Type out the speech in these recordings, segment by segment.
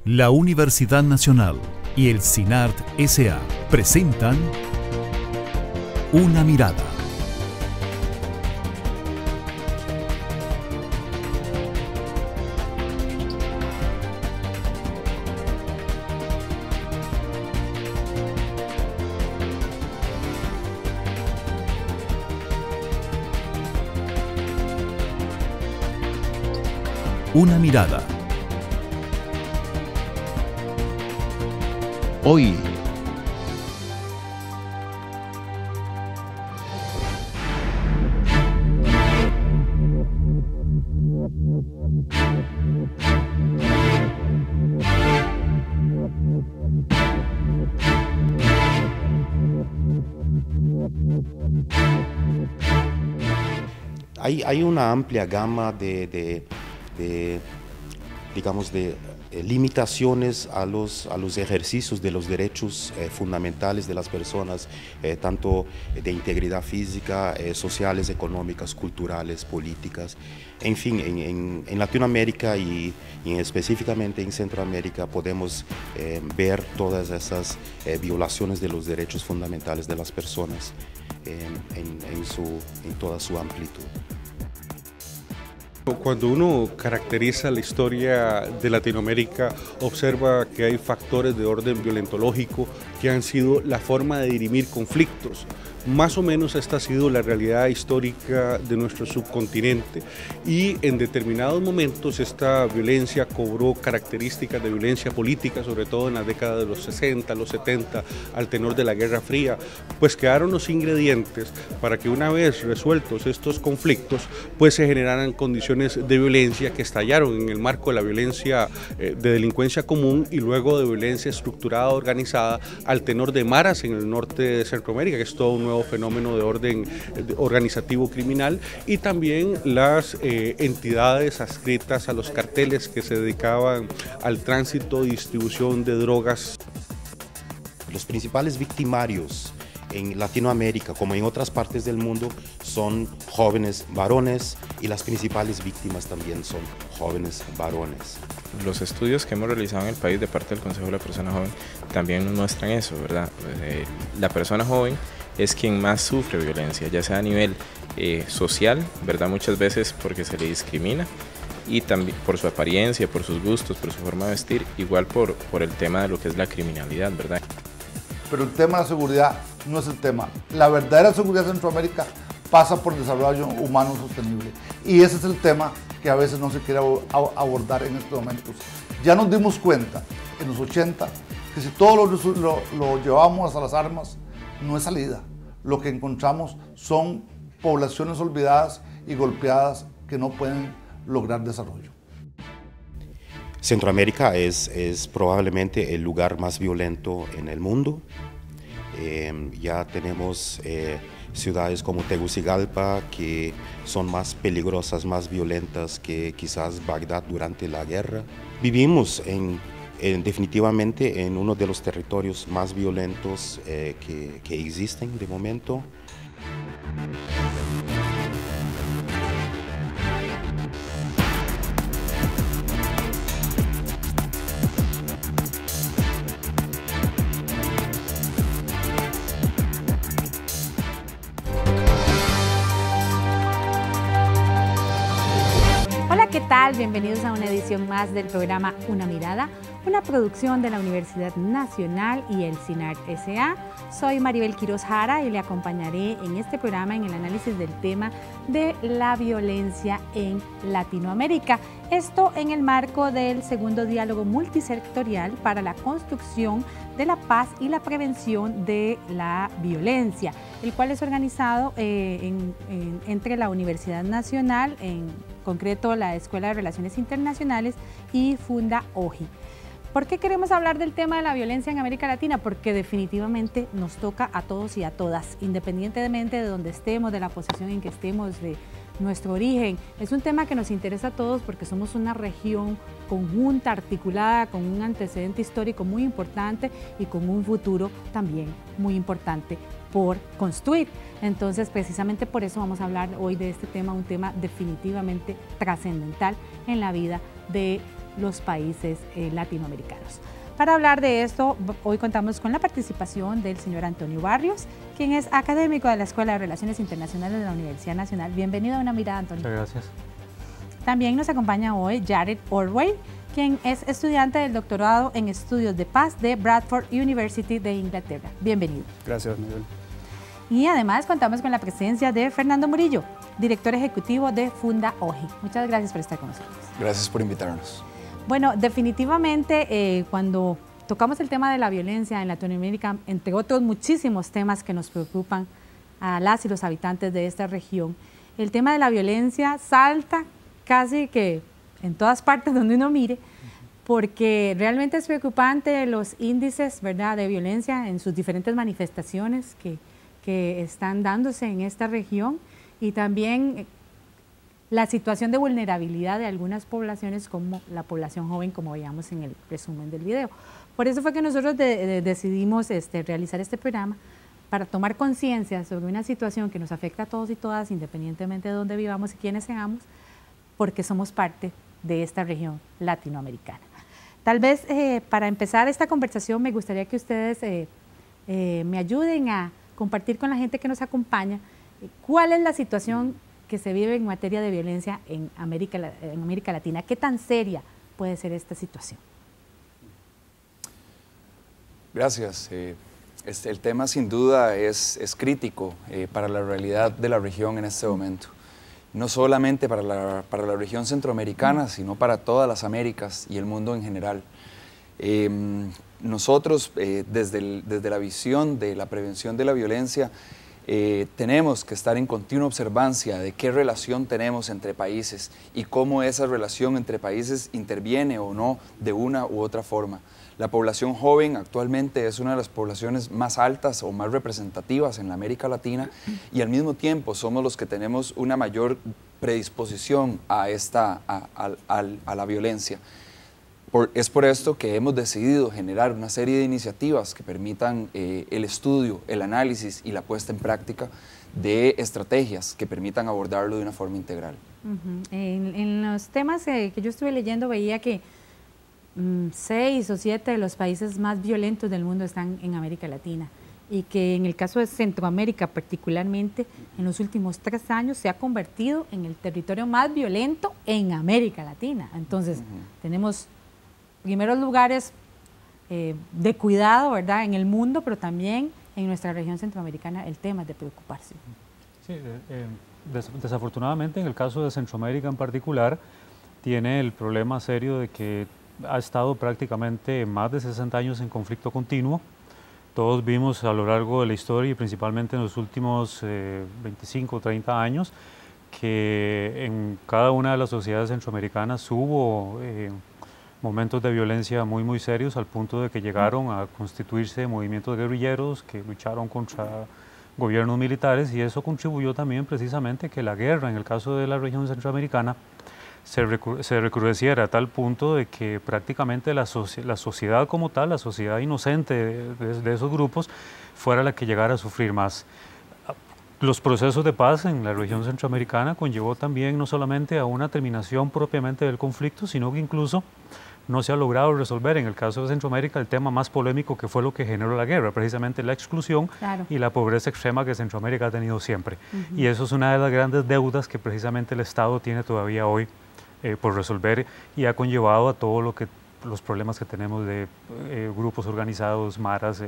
La Universidad Nacional y el CINART S.A. presentan Una Mirada. Una Mirada. Hoy, hay una amplia gama de limitaciones a los ejercicios de los derechos fundamentales de las personas, tanto de integridad física, sociales, económicas, culturales, políticas. En fin, en Latinoamérica y específicamente en Centroamérica podemos ver todas esas violaciones de los derechos fundamentales de las personas en toda su amplitud. Cuando uno caracteriza la historia de Latinoamérica, observa que hay factores de orden violentológico que han sido la forma de dirimir conflictos. Más o menos esta ha sido la realidad histórica de nuestro subcontinente y en determinados momentos esta violencia cobró características de violencia política, sobre todo en la década de los 60, los 70, al tenor de la Guerra Fría, pues quedaron los ingredientes para que una vez resueltos estos conflictos, pues se generaran condiciones de violencia que estallaron en el marco de la violencia de delincuencia común y luego de violencia estructurada, organizada, al tenor de maras en el norte de Centroamérica, que es todo un nuevo fenómeno de orden organizativo criminal, y también las entidades adscritas a los carteles que se dedicaban al tránsito y distribución de drogas. Los principales victimarios en Latinoamérica, como en otras partes del mundo, son jóvenes varones y las principales víctimas también son jóvenes varones. Los estudios que hemos realizado en el país de parte del Consejo de la Persona Joven también nos muestran eso, ¿verdad? La persona joven es quien más sufre violencia, ya sea a nivel social, ¿verdad? Muchas veces porque se le discrimina, y también por su apariencia, por sus gustos, por su forma de vestir, igual por el tema de lo que es la criminalidad, ¿verdad? Pero el tema de la seguridad no es el tema. La verdadera seguridad de Centroamérica pasa por el desarrollo humano sostenible. Y ese es el tema que a veces no se quiere abordar en estos momentos. Ya nos dimos cuenta en los 80 que si todo lo llevamos a las armas, no es salida. Lo que encontramos son poblaciones olvidadas y golpeadas que no pueden lograr desarrollo. Centroamérica es probablemente el lugar más violento en el mundo. Ya tenemos ciudades como Tegucigalpa que son más peligrosas, más violentas que quizás Bagdad durante la guerra. Vivimos definitivamente en uno de los territorios más violentos que existen de momento. Hola, ¿qué tal? Bienvenidos a una edición más del programa Una Mirada, una producción de la Universidad Nacional y el CINART S.A. Soy Maribel Quiroz Jara y le acompañaré en este programa en el análisis del tema de la violencia en Latinoamérica. Esto en el marco del segundo diálogo multisectorial para la construcción de la paz y la prevención de la violencia, el cual es organizado entre la Universidad Nacional, en concreto la Escuela de Relaciones Internacionales, y Funda OJI. ¿Por qué queremos hablar del tema de la violencia en América Latina? Porque definitivamente nos toca a todos y a todas, independientemente de donde estemos, de la posición en que estemos, de nuestro origen. Es un tema que nos interesa a todos porque somos una región conjunta, articulada, con un antecedente histórico muy importante y con un futuro también muy importante por construir. Entonces, precisamente por eso vamos a hablar hoy de este tema, un tema definitivamente trascendental en la vida de los países latinoamericanos. Para hablar de esto, hoy contamos con la participación del señor Antonio Barrios, quien es académico de la Escuela de Relaciones Internacionales de la Universidad Nacional. Bienvenido a Una Mirada, Antonio. Muchas gracias. También nos acompaña hoy Jared Orway, quien es estudiante del doctorado en Estudios de Paz de Bradford University de Inglaterra. Bienvenido. Gracias, Miguel. Y además contamos con la presencia de Fernando Murillo, director ejecutivo de Funda OGI. Muchas gracias por estar con nosotros. Gracias por invitarnos. Bueno, definitivamente cuando tocamos el tema de la violencia en Latinoamérica, entre otros muchísimos temas que nos preocupan a las y los habitantes de esta región, el tema de la violencia salta casi que en todas partes donde uno mire, porque realmente es preocupante los índices, ¿verdad?, de violencia en sus diferentes manifestaciones que están dándose en esta región, y también la situación de vulnerabilidad de algunas poblaciones como la población joven, como veíamos en el resumen del video. Por eso fue que nosotros decidimos realizar este programa, para tomar conciencia sobre una situación que nos afecta a todos y todas, independientemente de dónde vivamos y quiénes seamos, porque somos parte de esta región latinoamericana. Tal vez para empezar esta conversación me gustaría que ustedes me ayuden a compartir con la gente que nos acompaña cuál es la situación que se vive en materia de violencia en América Latina. ¿Qué tan seria puede ser esta situación? Gracias. El tema sin duda es crítico para la realidad de la región en este momento. No solamente para la región centroamericana, sino para todas las Américas y el mundo en general. Nosotros, desde la visión de la prevención de la violencia, tenemos que estar en continua observancia de qué relación tenemos entre países y cómo esa relación entre países interviene o no de una u otra forma. La población joven actualmente es una de las poblaciones más altas o más representativas en la América Latina, y al mismo tiempo somos los que tenemos una mayor predisposición a la violencia. Es por esto que hemos decidido generar una serie de iniciativas que permitan el estudio, el análisis y la puesta en práctica de estrategias que permitan abordarlo de una forma integral. En los temas que yo estuve leyendo veía que 6 o 7 de los países más violentos del mundo están en América Latina, y que en el caso de Centroamérica particularmente, en los últimos 3 años se ha convertido en el territorio más violento en América Latina. Entonces, tenemos primeros lugares de cuidado, ¿verdad?, en el mundo, pero también en nuestra región centroamericana el tema es de preocuparse. Sí, desafortunadamente en el caso de Centroamérica en particular, tiene el problema serio de que ha estado prácticamente más de 60 años en conflicto continuo. Todos vimos a lo largo de la historia, y principalmente en los últimos 25 o 30 años, que en cada una de las sociedades centroamericanas hubo momentos de violencia muy, muy serios, al punto de que llegaron a constituirse movimientos guerrilleros que lucharon contra gobiernos militares, y eso contribuyó también precisamente que la guerra, en el caso de la región centroamericana, se recrudeciera a tal punto de que prácticamente la sociedad como tal, la sociedad inocente de esos grupos, fuera la que llegara a sufrir más. Los procesos de paz en la región centroamericana conllevó también no solamente a una terminación propiamente del conflicto, sino que incluso no se ha logrado resolver, en el caso de Centroamérica, el tema más polémico, que fue lo que generó la guerra, precisamente la exclusión y la pobreza extrema que Centroamérica ha tenido siempre. Y eso es una de las grandes deudas que precisamente el Estado tiene todavía hoy por resolver, y ha conllevado a todo los problemas que tenemos de grupos organizados, maras,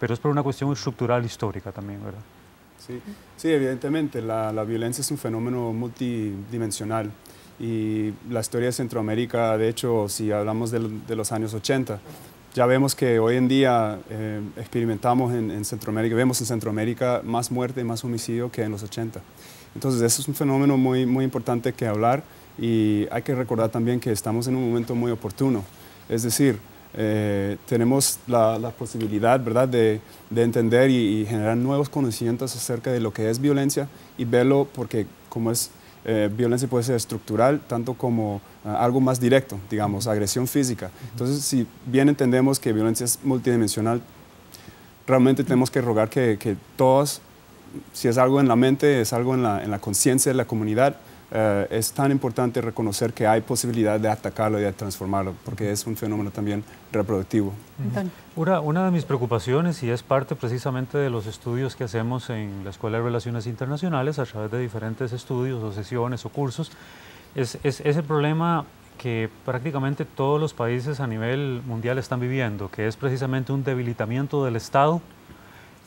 pero es por una cuestión estructural histórica también, ¿verdad? Sí, evidentemente la violencia es un fenómeno multidimensional, y la historia de Centroamérica, de hecho, si hablamos de los años 80, ya vemos que hoy en día experimentamos en Centroamérica, vemos en Centroamérica más muerte y más homicidio que en los 80. Entonces, eso es un fenómeno muy, muy importante que hablar, y hay que recordar también que estamos en un momento muy oportuno. Es decir, tenemos la posibilidad, ¿verdad?, de entender y generar nuevos conocimientos acerca de lo que es violencia, y verlo porque como es violencia puede ser estructural, tanto como algo más directo, digamos, agresión física. Entonces, si bien entendemos que violencia es multidimensional, realmente tenemos que rogar que todos, si es algo en la mente, es algo en la conciencia de la comunidad, es tan importante reconocer que hay posibilidad de atacarlo y de transformarlo, porque es un fenómeno también reproductivo. Una de mis preocupaciones, y es parte precisamente de los estudios que hacemos en la Escuela de Relaciones Internacionales a través de diferentes estudios o sesiones o cursos, es el problema que prácticamente todos los países a nivel mundial están viviendo, que es precisamente un debilitamiento del Estado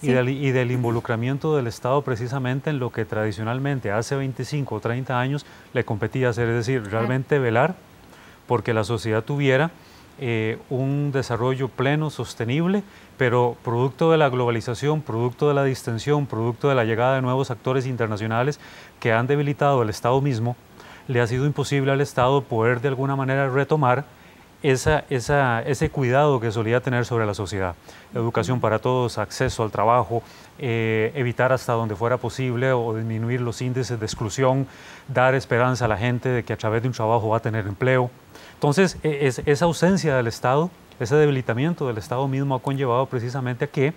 y del involucramiento del Estado precisamente en lo que tradicionalmente hace 25 o 30 años le competía hacer, es decir, realmente velar porque la sociedad tuviera un desarrollo pleno, sostenible, pero producto de la globalización, producto de la distensión, producto de la llegada de nuevos actores internacionales que han debilitado el Estado mismo, le ha sido imposible al Estado poder de alguna manera retomar ese cuidado que solía tener sobre la sociedad. Educación para todos, acceso al trabajo, evitar hasta donde fuera posible o disminuir los índices de exclusión, dar esperanza a la gente de que a través de un trabajo va a tener empleo. Entonces, esa ausencia del Estado, ese debilitamiento del Estado mismo ha conllevado precisamente a que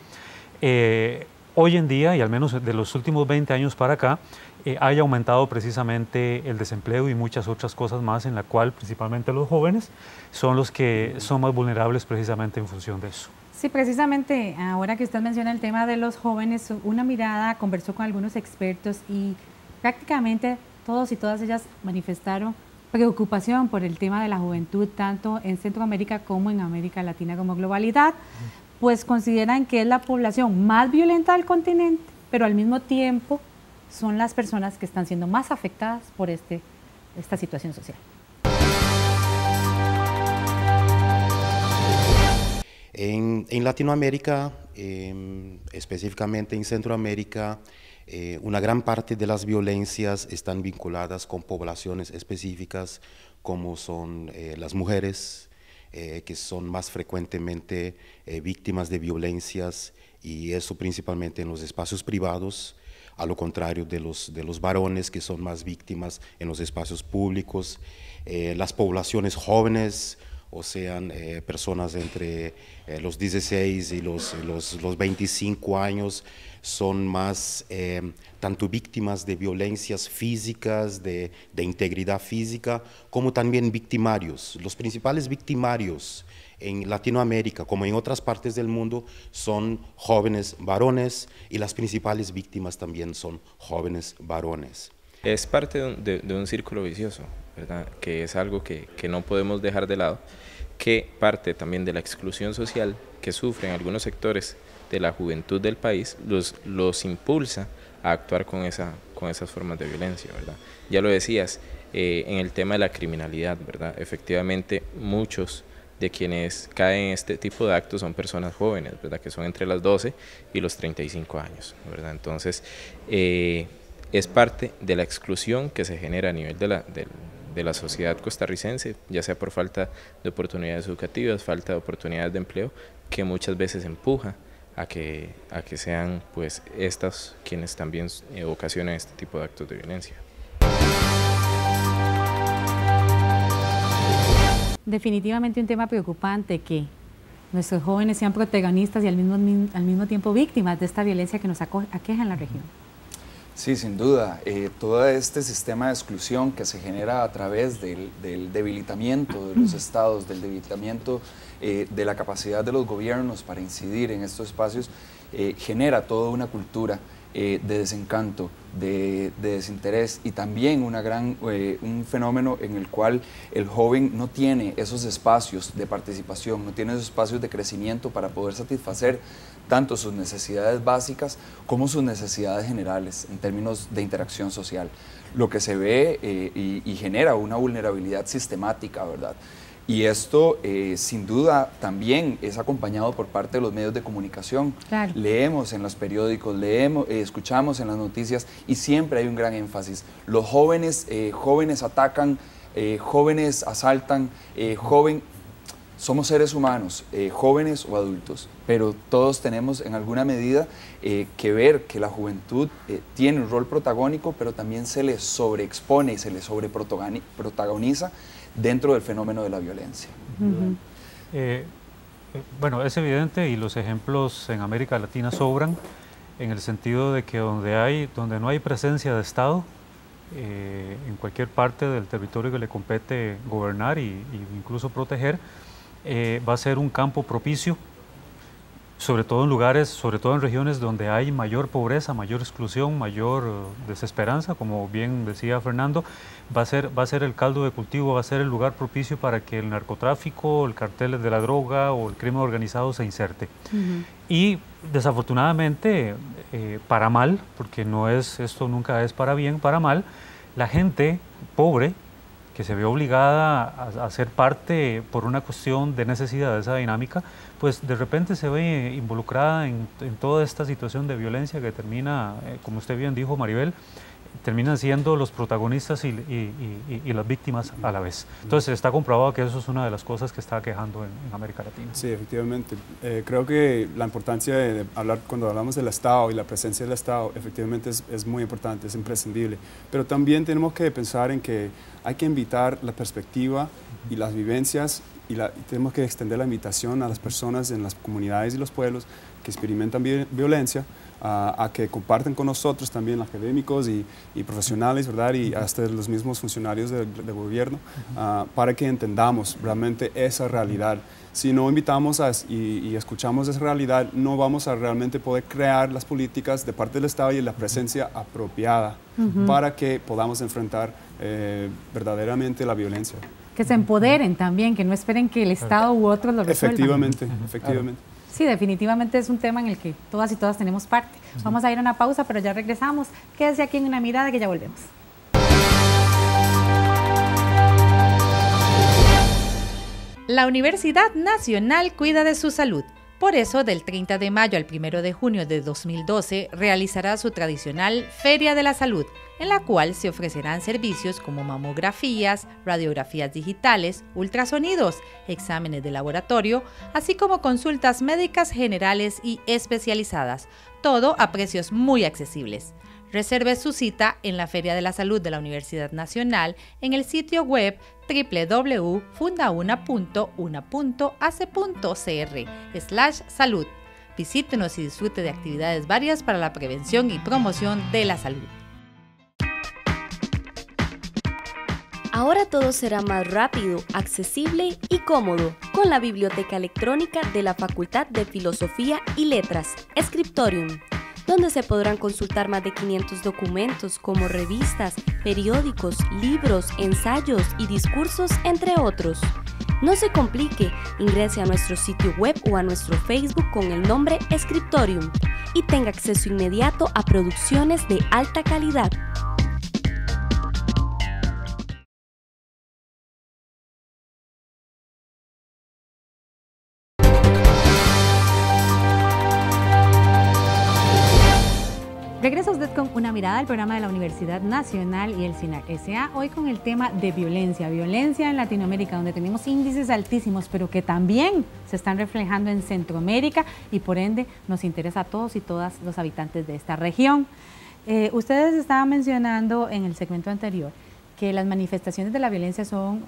hoy en día, y al menos de los últimos 20 años para acá, haya aumentado precisamente el desempleo y muchas otras cosas más en la cual principalmente los jóvenes son los que son más vulnerables precisamente en función de eso. Sí, precisamente ahora que usted menciona el tema de los jóvenes, Una Mirada conversó con algunos expertos y prácticamente todos y todas ellas manifestaron preocupación por el tema de la juventud, tanto en Centroamérica como en América Latina como globalidad, pues consideran que es la población más violenta del continente, pero al mismo tiempo son las personas que están siendo más afectadas por esta situación social. En Latinoamérica, específicamente en Centroamérica, una gran parte de las violencias están vinculadas con poblaciones específicas como son las mujeres, que son más frecuentemente víctimas de violencias, y eso principalmente en los espacios privados, a lo contrario de los varones, que son más víctimas en los espacios públicos. Las poblaciones jóvenes, o sean personas entre los 16 y los 25 años, son más tanto víctimas de violencias físicas, de integridad física, como también victimarios. Los principales victimarios en Latinoamérica, como en otras partes del mundo, son jóvenes varones, y las principales víctimas también son jóvenes varones. Es parte de un círculo vicioso, ¿verdad? Que es algo que no podemos dejar de lado, que parte también de la exclusión social que sufren algunos sectores de la juventud del país, los impulsa a actuar con esas formas de violencia, ¿verdad? Ya lo decías, en el tema de la criminalidad, ¿verdad? Efectivamente, muchos de quienes caen en este tipo de actos son personas jóvenes, ¿verdad? Que son entre las 12 y los 35 años, ¿verdad? Entonces, es parte de la exclusión que se genera a nivel de la sociedad costarricense, ya sea por falta de oportunidades educativas, falta de oportunidades de empleo, que muchas veces empuja a que sean pues estas quienes también ocasionan este tipo de actos de violencia. Definitivamente un tema preocupante, que nuestros jóvenes sean protagonistas y al mismo tiempo víctimas de esta violencia que nos aqueja en la región. Sí, sin duda. Todo este sistema de exclusión que se genera a través del debilitamiento de los estados, del debilitamiento de la capacidad de los gobiernos para incidir en estos espacios, genera toda una cultura de desencanto, de desinterés, y también un fenómeno en el cual el joven no tiene esos espacios de participación, no tiene esos espacios de crecimiento para poder satisfacer tanto sus necesidades básicas como sus necesidades generales en términos de interacción social, lo que se ve y genera una vulnerabilidad sistemática, ¿verdad? Y esto sin duda también es acompañado por parte de los medios de comunicación. Claro. Leemos en los periódicos, escuchamos en las noticias, y siempre hay un gran énfasis. Los jóvenes atacan, jóvenes asaltan, somos seres humanos, jóvenes o adultos, pero todos tenemos en alguna medida que ver que la juventud tiene un rol protagónico, pero también se le sobreexpone y se le sobreprotagoniza dentro del fenómeno de la violencia. Bueno, es evidente, y los ejemplos en América Latina sobran, en el sentido de que donde no hay presencia de Estado, en cualquier parte del territorio que le compete gobernar y incluso proteger, va a ser un campo propicio, sobre todo en lugares, sobre todo en regiones donde hay mayor pobreza, mayor exclusión, mayor desesperanza, como bien decía Fernando. Va a ser el caldo de cultivo, va a ser el lugar propicio para que el narcotráfico, el cartel de la droga o el crimen organizado se inserte. Y desafortunadamente, para mal, porque esto nunca es para bien, para mal, la gente pobre que se ve obligada a ser parte por una cuestión de necesidad de esa dinámica, pues de repente se ve involucrada en toda esta situación de violencia que termina, como usted bien dijo, Maribel, terminan siendo los protagonistas y las víctimas a la vez. Entonces está comprobado que eso es una de las cosas que está quejando en América Latina. Sí, efectivamente. Creo que la importancia de hablar, cuando hablamos del Estado y la presencia del Estado, efectivamente es muy importante, es imprescindible. Pero también tenemos que pensar en que hay que invitar la perspectiva y las vivencias y tenemos que extender la invitación a las personas en las comunidades y los pueblos que experimentan violencia, a que compartan con nosotros también académicos y profesionales, ¿verdad? Y hasta los mismos funcionarios del gobierno, para que entendamos realmente esa realidad. Si no invitamos y escuchamos esa realidad, no vamos a realmente poder crear las políticas de parte del Estado y la presencia apropiada para que podamos enfrentar verdaderamente la violencia. Que se empoderen también, que no esperen que el Estado u otros lo resuelvan. Efectivamente, efectivamente. Sí, definitivamente es un tema en el que todas y todas tenemos parte. Vamos a ir a una pausa, pero ya regresamos. Quédese aquí en Una Mirada, que ya volvemos. La Universidad Nacional cuida de su salud. Por eso, del 30 de mayo al 1 de junio de 2012, realizará su tradicional Feria de la Salud, en la cual se ofrecerán servicios como mamografías, radiografías digitales, ultrasonidos, exámenes de laboratorio, así como consultas médicas generales y especializadas, todo a precios muy accesibles. Reserve su cita en la Feria de la Salud de la Universidad Nacional en el sitio web www.fundauna.una.ac.cr/salud. Visítenos y disfrute de actividades varias para la prevención y promoción de la salud. Ahora todo será más rápido, accesible y cómodo con la biblioteca electrónica de la Facultad de Filosofía y Letras, Scriptorium, donde se podrán consultar más de 500 documentos como revistas, periódicos, libros, ensayos y discursos, entre otros. No se complique, ingrese a nuestro sitio web o a nuestro Facebook con el nombre Scriptorium y tenga acceso inmediato a producciones de alta calidad. Regresa usted con Una Mirada al programa de la Universidad Nacional y el CINAR S.A. Hoy con el tema de violencia en Latinoamérica, donde tenemos índices altísimos, pero que también se están reflejando en Centroamérica y por ende nos interesa a todos y todas los habitantes de esta región. Ustedes estaban mencionando en el segmento anterior que las manifestaciones de la violencia son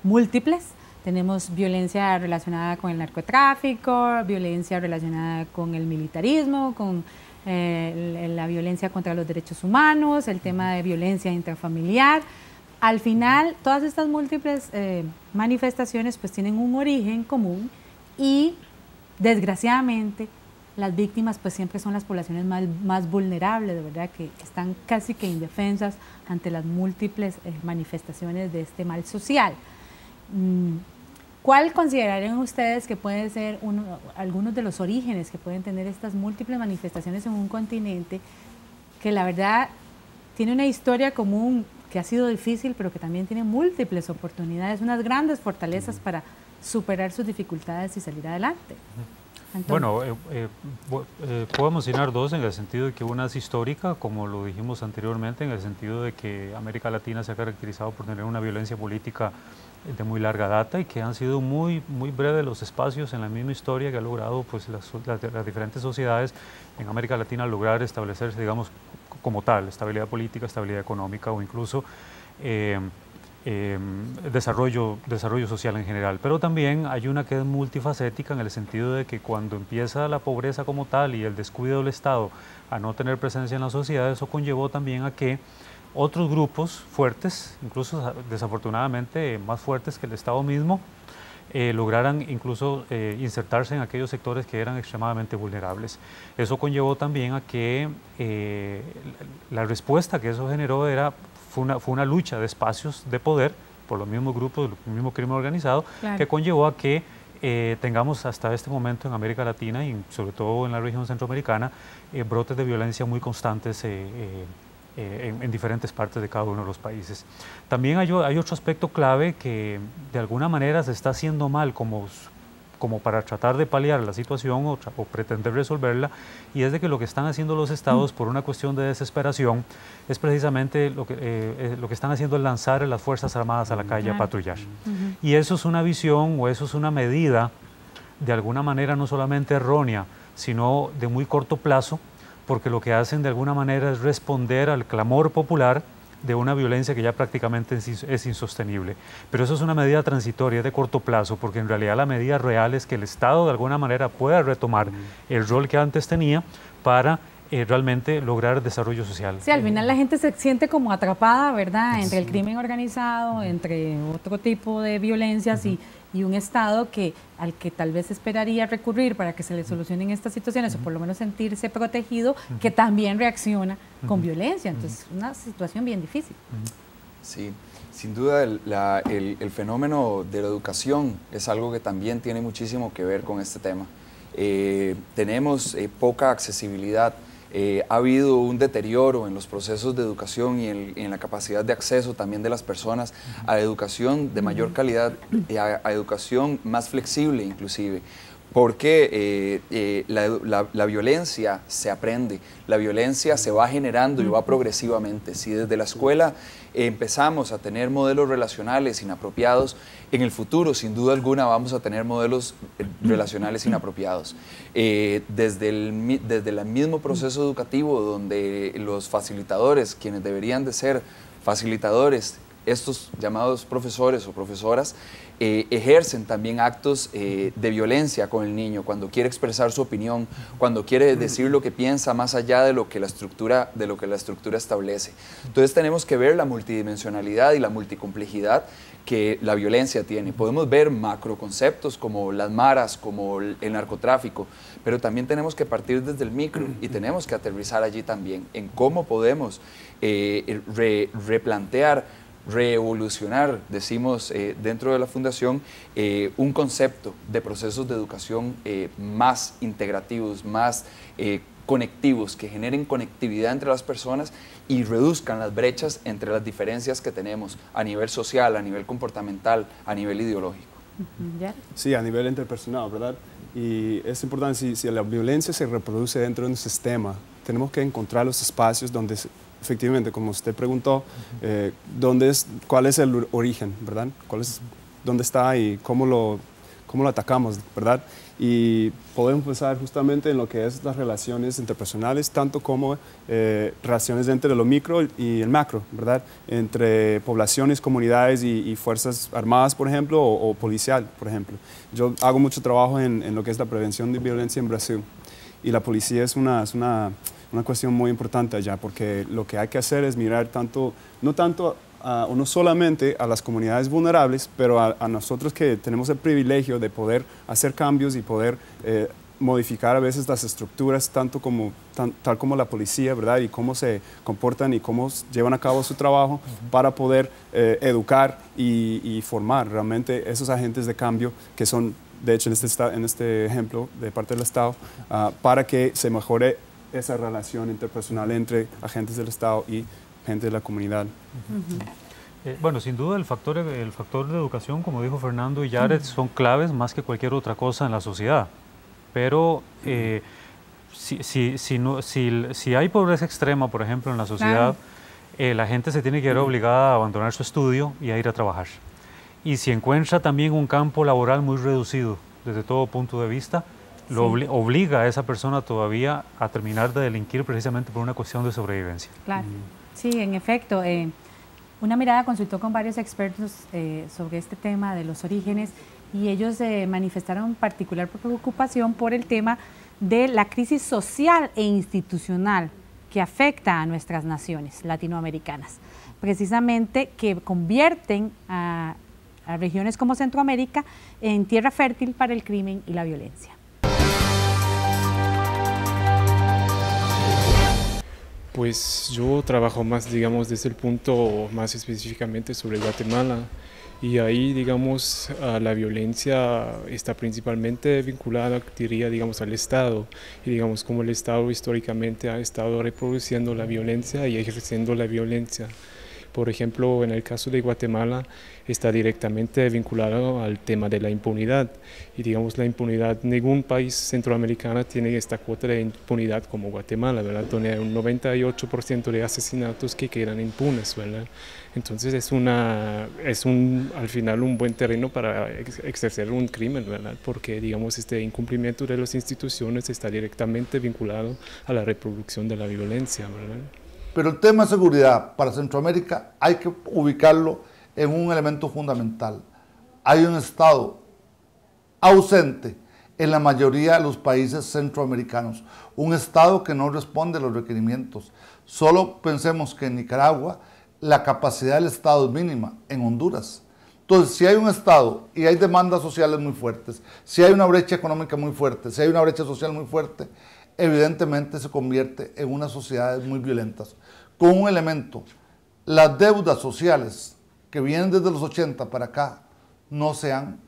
múltiples. Tenemos violencia relacionada con el narcotráfico, violencia relacionada con el militarismo, con la violencia contra los derechos humanos, el tema de violencia intrafamiliar. Al final, todas estas múltiples manifestaciones pues tienen un origen común y desgraciadamente las víctimas pues siempre son las poblaciones más vulnerables, de verdad, que están casi que indefensas ante las múltiples manifestaciones de este mal social. ¿Cuál considerarían ustedes que pueden ser algunos de los orígenes que pueden tener estas múltiples manifestaciones en un continente que la verdad tiene una historia común que ha sido difícil, pero que también tiene múltiples oportunidades, unas grandes fortalezas para superar sus dificultades y salir adelante? Bueno, puedo mencionar dos en el sentido de que una es histórica, como lo dijimos anteriormente, en el sentido de que América Latina se ha caracterizado por tener una violencia política de muy larga data y que han sido muy breves los espacios en la misma historia que ha logrado pues, las diferentes sociedades en América Latina lograr establecerse, digamos, como tal, estabilidad política, estabilidad económica o incluso desarrollo social en general. Pero también hay una que es multifacética en el sentido de que cuando empieza la pobreza como tal y el descuido del Estado a no tener presencia en la sociedad, eso conllevó también a que otros grupos fuertes, incluso desafortunadamente más fuertes que el Estado mismo, lograran incluso insertarse en aquellos sectores que eran extremadamente vulnerables. Eso conllevó también a que la respuesta que eso generó fue una lucha de espacios de poder por los mismos grupos, el mismo crimen organizado, claro, que conllevó a que tengamos hasta este momento en América Latina y sobre todo en la región centroamericana brotes de violencia muy constantes en diferentes partes de cada uno de los países. También hay otro aspecto clave que de alguna manera se está haciendo mal como para tratar de paliar la situación o pretender resolverla, y es de que lo que están haciendo los estados por una cuestión de desesperación es precisamente lo que están haciendo es lanzar a las Fuerzas Armadas a la calle a patrullar. Y eso es una visión o eso es una medida de alguna manera no solamente errónea, sino de muy corto plazo, porque lo que hacen de alguna manera es responder al clamor popular de una violencia que ya prácticamente es insostenible. Pero eso es una medida transitoria, de corto plazo, porque en realidad la medida real es que el Estado de alguna manera pueda retomar el rol que antes tenía para realmente lograr desarrollo social. Sí, al final la gente se siente como atrapada, ¿verdad?, entre el crimen organizado, entre otro tipo de violencias y un Estado al que tal vez esperaría recurrir para que se le solucionen estas situaciones o por lo menos sentirse protegido, que también reacciona con violencia. Entonces, una situación bien difícil. Sí, sin duda el fenómeno de la educación es algo que también tiene muchísimo que ver con este tema. Tenemos poca accesibilidad. Ha habido un deterioro en los procesos de educación y en la capacidad de acceso también de las personas a educación de mayor calidad, a educación más flexible inclusive, porque la violencia se aprende, la violencia se va generando y va progresivamente. Si desde la escuela empezamos a tener modelos relacionales inapropiados, en el futuro sin duda alguna vamos a tener modelos relacionales inapropiados. Desde el mismo proceso educativo donde los facilitadores, quienes deberían de ser facilitadores, estos llamados profesores o profesoras, ejercen también actos de violencia con el niño cuando quiere expresar su opinión, cuando quiere decir lo que piensa más allá de lo que la estructura establece. Entonces tenemos que ver la multidimensionalidad y la multicomplejidad que la violencia tiene. Podemos ver macroconceptos como las maras, como el narcotráfico, pero también tenemos que partir desde el micro y tenemos que aterrizar allí también en cómo podemos replantear, reevolucionar, decimos dentro de la Fundación, un concepto de procesos de educación más integrativos, más conectivos, que generen conectividad entre las personas y reduzcan las brechas entre las diferencias que tenemos a nivel social, a nivel comportamental, a nivel ideológico. Sí, a nivel interpersonal, ¿verdad? Y es importante, si la violencia se reproduce dentro de un sistema, tenemos que encontrar los espacios donde efectivamente, como usted preguntó, ¿cuál es el origen, verdad? ¿Dónde está y cómo lo atacamos, verdad? Y podemos pensar justamente en lo que es las relaciones interpersonales, tanto como relaciones entre lo micro y el macro, ¿verdad? Entre poblaciones, comunidades y fuerzas armadas, por ejemplo, o policial, por ejemplo. Yo hago mucho trabajo en lo que es la prevención de violencia en Brasil, y la policía es una cuestión muy importante allá, porque lo que hay que hacer es mirar no solamente a las comunidades vulnerables, pero a nosotros que tenemos el privilegio de poder hacer cambios y poder modificar a veces las estructuras, tal como la policía, ¿verdad? Y cómo se comportan y cómo llevan a cabo su trabajo para poder educar y formar realmente esos agentes de cambio que son, de hecho, en este ejemplo de parte del Estado, para que se mejore esa relación interpersonal entre agentes del Estado y gente de la comunidad. Bueno, sin duda el factor de educación, como dijo Fernando y Jared, son claves más que cualquier otra cosa en la sociedad. Pero si hay pobreza extrema, por ejemplo, en la sociedad, la gente se tiene que ver obligada a abandonar su estudio y a ir a trabajar. Y si encuentra también un campo laboral muy reducido desde todo punto de vista, lo obliga a esa persona todavía a terminar de delinquir precisamente por una cuestión de sobrevivencia. Claro, sí, en efecto. Una Mirada consultó con varios expertos sobre este tema de los orígenes y ellos manifestaron particular preocupación por el tema de la crisis social e institucional que afecta a nuestras naciones latinoamericanas, precisamente que convierten a regiones como Centroamérica en tierra fértil para el crimen y la violencia. Pues yo trabajo más, digamos, desde el punto más específicamente sobre Guatemala, y ahí, digamos, la violencia está principalmente vinculada, diría, digamos, al Estado, y digamos como el Estado históricamente ha estado reproduciendo la violencia y ejerciendo la violencia. Por ejemplo, en el caso de Guatemala está directamente vinculado al tema de la impunidad, y digamos la impunidad, ningún país centroamericano tiene esta cuota de impunidad como Guatemala, ¿verdad? Donde hay un 98% de asesinatos que quedan impunes, ¿verdad? Entonces al final un buen terreno para ejercer un crimen, ¿verdad? Porque digamos este incumplimiento de las instituciones está directamente vinculado a la reproducción de la violencia, ¿verdad? Pero el tema de seguridad para Centroamérica hay que ubicarlo en un elemento fundamental. Hay un Estado ausente en la mayoría de los países centroamericanos, un Estado que no responde a los requerimientos. Solo pensemos que en Nicaragua la capacidad del Estado es mínima, en Honduras. Entonces, si hay un Estado y hay demandas sociales muy fuertes, si hay una brecha económica muy fuerte, si hay una brecha social muy fuerte, evidentemente se convierte en unas sociedades muy violentas. Con un elemento, las deudas sociales que vienen desde los 80 para acá no se han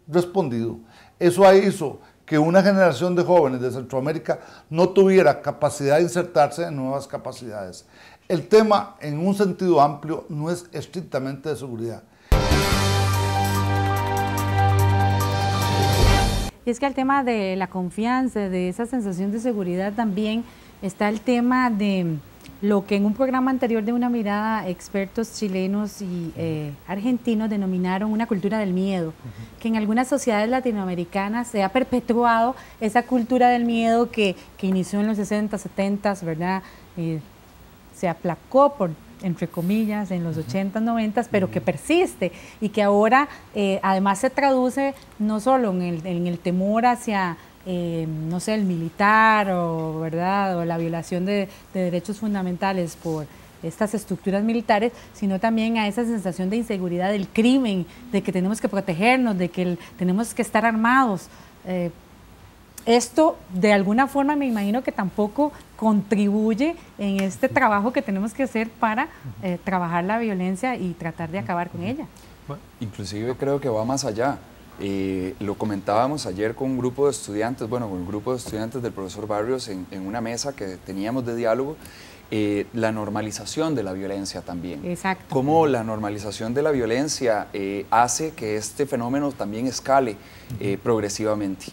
respondido. Eso hizo que una generación de jóvenes de Centroamérica no tuviera capacidad de insertarse en nuevas capacidades. El tema, en un sentido amplio, no es estrictamente de seguridad. Y es que el tema de la confianza, de esa sensación de seguridad, también está el tema de lo que en un programa anterior de Una Mirada expertos chilenos y argentinos denominaron una cultura del miedo, que en algunas sociedades latinoamericanas se ha perpetuado esa cultura del miedo que inició en los 60, 70, ¿verdad? Se aplacó por, entre comillas, en los 80, 90, pero que persiste y que ahora además se traduce no solo en el temor hacia, no sé, el militar ¿verdad? O la violación de derechos fundamentales por estas estructuras militares, sino también a esa sensación de inseguridad del crimen, de que tenemos que protegernos, de que tenemos que estar armados. Esto de alguna forma me imagino que tampoco contribuye en este trabajo que tenemos que hacer para trabajar la violencia y tratar de acabar con ella. Inclusive creo que va más allá. Lo comentábamos ayer con un grupo de estudiantes, con el grupo de estudiantes del profesor Barrios en una mesa que teníamos de diálogo, la normalización de la violencia también. Exacto. Cómo la normalización de la violencia hace que este fenómeno también escale progresivamente.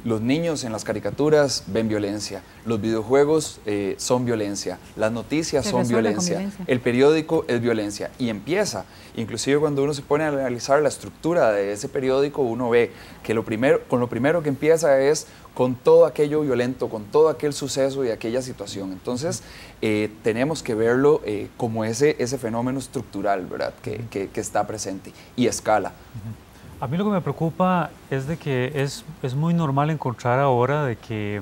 Los niños en las caricaturas ven violencia, los videojuegos son violencia, las noticias son violencia, el periódico es violencia y empieza, inclusive cuando uno se pone a analizar la estructura de ese periódico, uno ve que lo primero que empieza es con todo aquello violento, con todo aquel suceso y aquella situación. Entonces tenemos que verlo como ese fenómeno estructural, ¿verdad? Que está presente y escala. A mí lo que me preocupa es de que es muy normal encontrar ahora de que,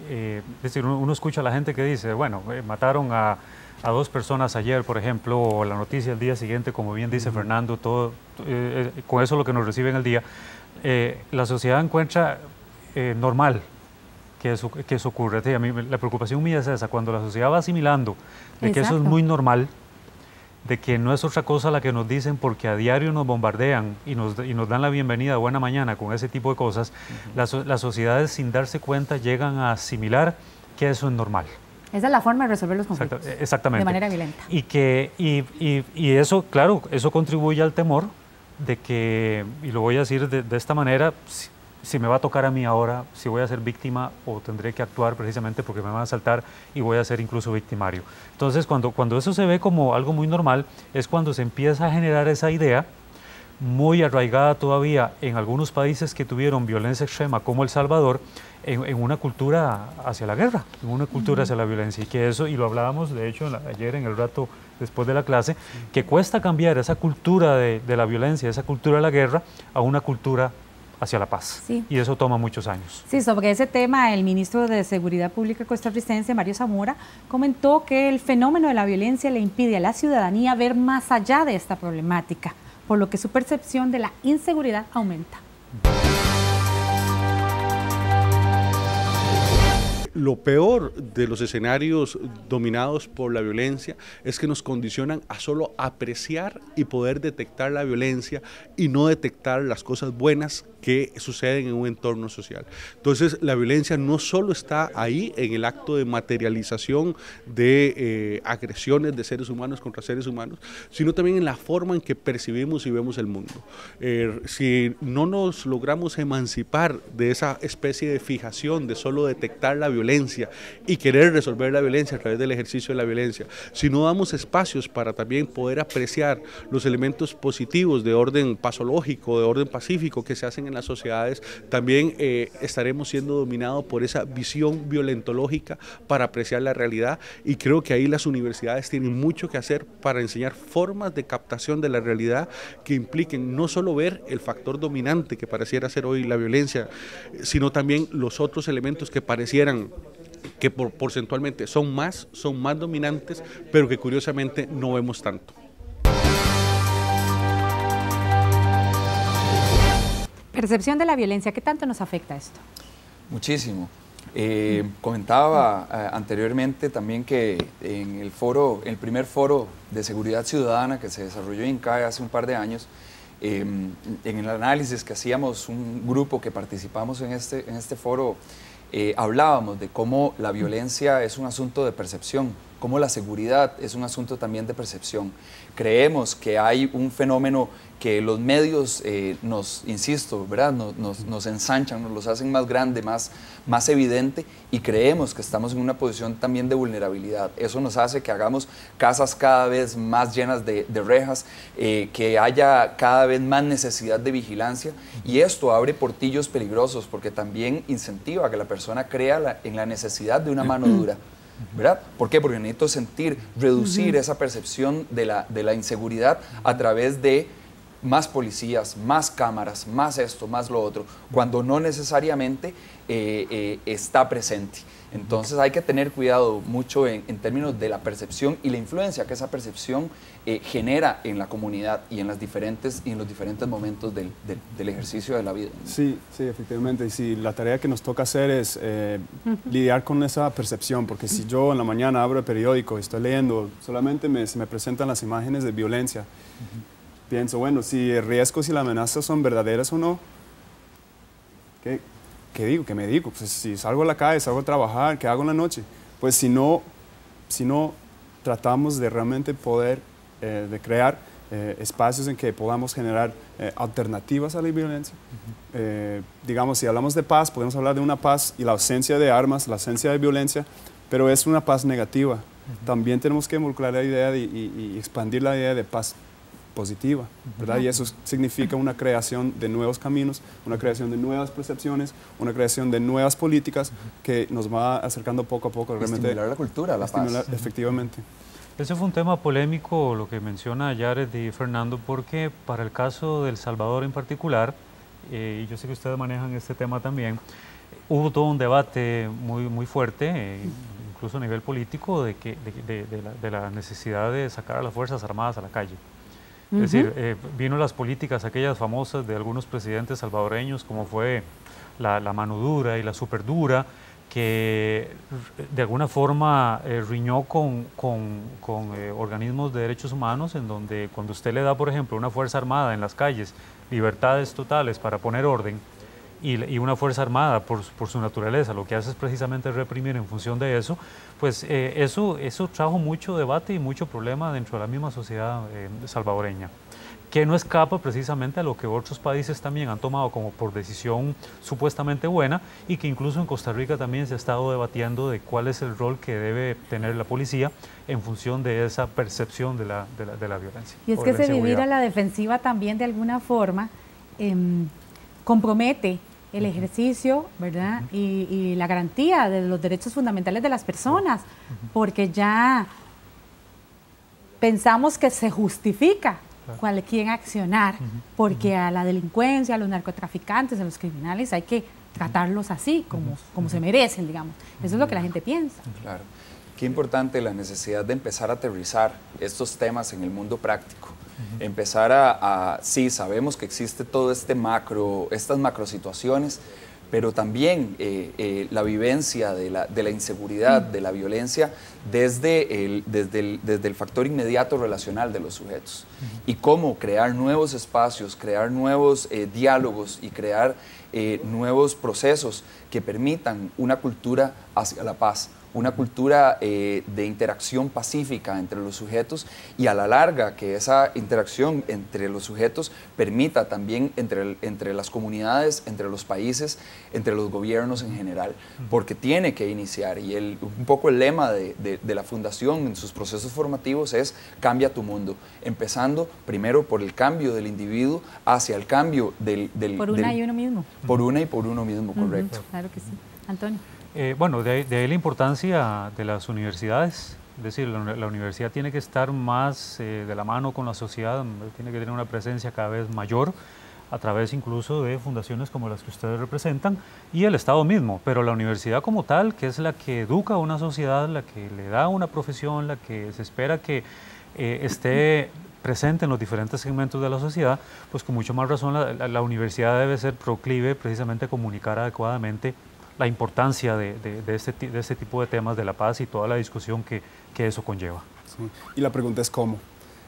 es decir, uno escucha a la gente que dice, bueno, mataron a 2 personas ayer, por ejemplo, o la noticia el día siguiente, como bien dice Fernando, todo, con eso es lo que nos recibe en el día. La sociedad encuentra normal que eso ocurre. A mí la preocupación mía es esa, cuando la sociedad va asimilando de que eso es muy normal, de que no es otra cosa la que nos dicen porque a diario nos bombardean y nos dan la bienvenida, buena mañana, con ese tipo de cosas, las sociedades sin darse cuenta llegan a asimilar que eso es normal. Esa es la forma de resolver los conflictos. Exactamente. De manera violenta. Y eso, claro, eso contribuye al temor de que, y lo voy a decir de esta manera, si me va a tocar a mí ahora, si voy a ser víctima o tendré que actuar precisamente porque me van a asaltar y voy a ser incluso victimario. Entonces, cuando eso se ve como algo muy normal, es cuando se empieza a generar esa idea muy arraigada todavía en algunos países que tuvieron violencia extrema, como El Salvador, en una cultura hacia la guerra, en una cultura hacia la violencia. Y que eso, y lo hablábamos de hecho ayer en el rato después de la clase, que cuesta cambiar esa cultura de la violencia, esa cultura de la guerra, a una cultura hacia la paz. Sí. Y eso toma muchos años. Sí, sobre ese tema, el ministro de Seguridad Pública costarricense, Mario Zamora, comentó que el fenómeno de la violencia le impide a la ciudadanía ver más allá de esta problemática, por lo que su percepción de la inseguridad aumenta. Lo peor de los escenarios dominados por la violencia es que nos condicionan a solo apreciar y poder detectar la violencia y no detectar las cosas buenas que suceden en un entorno social. Entonces, la violencia no solo está ahí en el acto de materialización de agresiones de seres humanos contra seres humanos, sino también en la forma en que percibimos y vemos el mundo. Si no nos logramos emancipar de esa especie de fijación de solo detectar la violencia y querer resolver la violencia a través del ejercicio de la violencia, si no damos espacios para también poder apreciar los elementos positivos de orden pasológico, de orden pacífico que se hacen en las sociedades, también estaremos siendo dominados por esa visión violentológica para apreciar la realidad, y creo que ahí las universidades tienen mucho que hacer para enseñar formas de captación de la realidad que impliquen no solo ver el factor dominante que pareciera ser hoy la violencia, sino también los otros elementos que parecieran que porcentualmente son más dominantes, pero que curiosamente no vemos tanto. Percepción de la violencia, ¿qué tanto nos afecta esto? Muchísimo. Comentaba anteriormente también que en el primer foro de seguridad ciudadana que se desarrolló en INCAE hace un par de años, en el análisis que hacíamos un grupo que participamos en este foro, hablábamos de cómo la violencia es un asunto de percepción, cómo la seguridad es un asunto también de percepción. Creemos que hay un fenómeno que los medios insisto, ¿verdad? Nos ensanchan, nos los hacen más grande, más evidente, y creemos que estamos en una posición también de vulnerabilidad. Eso nos hace que hagamos casas cada vez más llenas de rejas, que haya cada vez más necesidad de vigilancia, y esto abre portillos peligrosos porque también incentiva a que la persona crea en la necesidad de una mano dura. ¿Verdad? ¿Por qué? Porque necesito reducir esa percepción de la inseguridad a través de más policías, más cámaras, más esto, más lo otro, cuando no necesariamente está presente. Entonces hay que tener cuidado mucho en términos de la percepción y la influencia que esa percepción genera en la comunidad y en los diferentes momentos del ejercicio de la vida. Sí, efectivamente. Y sí, la tarea que nos toca hacer es lidiar con esa percepción, porque si yo en la mañana abro el periódico y estoy leyendo, solamente se me presentan las imágenes de violencia. Pienso, bueno, si el riesgo, si las amenazas son verdaderas o no, ¿qué digo? ¿Qué me digo? Pues si salgo a la calle, salgo a trabajar, ¿qué hago en la noche? Pues si no tratamos de realmente poder de crear espacios en que podamos generar alternativas a la violencia. Digamos, si hablamos de paz, podemos hablar de una paz y la ausencia de armas, la ausencia de violencia, pero es una paz negativa. También tenemos que involucrar la idea y expandir la idea de paz positiva, ¿verdad? Y eso significa una creación de nuevos caminos, una creación de nuevas percepciones, una creación de nuevas políticas que nos va acercando poco a poco realmente. Estimular la cultura, la paz. Efectivamente. Ese fue un tema polémico, lo que menciona Jared y Fernando, porque para el caso de El Salvador en particular, y yo sé que ustedes manejan este tema también, hubo todo un debate muy fuerte, incluso a nivel político, de la necesidad de sacar a las Fuerzas Armadas a la calle. Es decir, vino las políticas aquellas famosas de algunos presidentes salvadoreños, como fue la mano dura y la super dura, que de alguna forma riñó con organismos de derechos humanos, en donde cuando usted le da, por ejemplo, una fuerza armada en las calles, libertades totales para poner orden, y una fuerza armada por su naturaleza lo que hace es precisamente reprimir en función de eso, pues eso trajo mucho debate y mucho problema dentro de la misma sociedad salvadoreña, que no escapa precisamente a lo que otros países también han tomado como por decisión supuestamente buena, y que incluso en Costa Rica también se ha estado debatiendo de cuál es el rol que debe tener la policía en función de esa percepción de la violencia. Y es que ese vivir a la defensiva también de alguna forma compromete el ejercicio, ¿verdad? Y la garantía de los derechos fundamentales de las personas, porque ya pensamos que se justifica cualquier accionar, porque a la delincuencia, a los narcotraficantes, a los criminales hay que tratarlos así, como se merecen, digamos. Eso es lo que la gente piensa. Claro. Qué importante la necesidad de empezar a aterrizar estos temas en el mundo práctico. Empezar sí, sabemos que existe todo estas macro situaciones, pero también la vivencia de la inseguridad, de la violencia, desde el factor inmediato relacional de los sujetos. Y cómo crear nuevos espacios, crear nuevos diálogos y crear nuevos procesos que permitan una cultura hacia la paz, una cultura de interacción pacífica entre los sujetos, y a la larga que esa interacción entre los sujetos permita también entre las comunidades, entre los países, entre los gobiernos en general, porque tiene que iniciar, y un poco el lema de la Fundación en sus procesos formativos es Cambia tu mundo, empezando primero por el cambio del individuo hacia el cambio por una y uno mismo. Por una y por uno mismo, correcto. Claro que sí. Antonio. Bueno, de ahí la importancia de las universidades, es decir, la universidad tiene que estar más de la mano con la sociedad, tiene que tener una presencia cada vez mayor, a través incluso de fundaciones como las que ustedes representan y el Estado mismo, pero la universidad como tal, que es la que educa a una sociedad, la que le da una profesión, la que se espera que esté presente en los diferentes segmentos de la sociedad, pues con mucho más razón la universidad debe ser proclive precisamente a comunicar adecuadamente la importancia de este tipo de temas de la paz y toda la discusión que eso conlleva. Sí. Y la pregunta es cómo.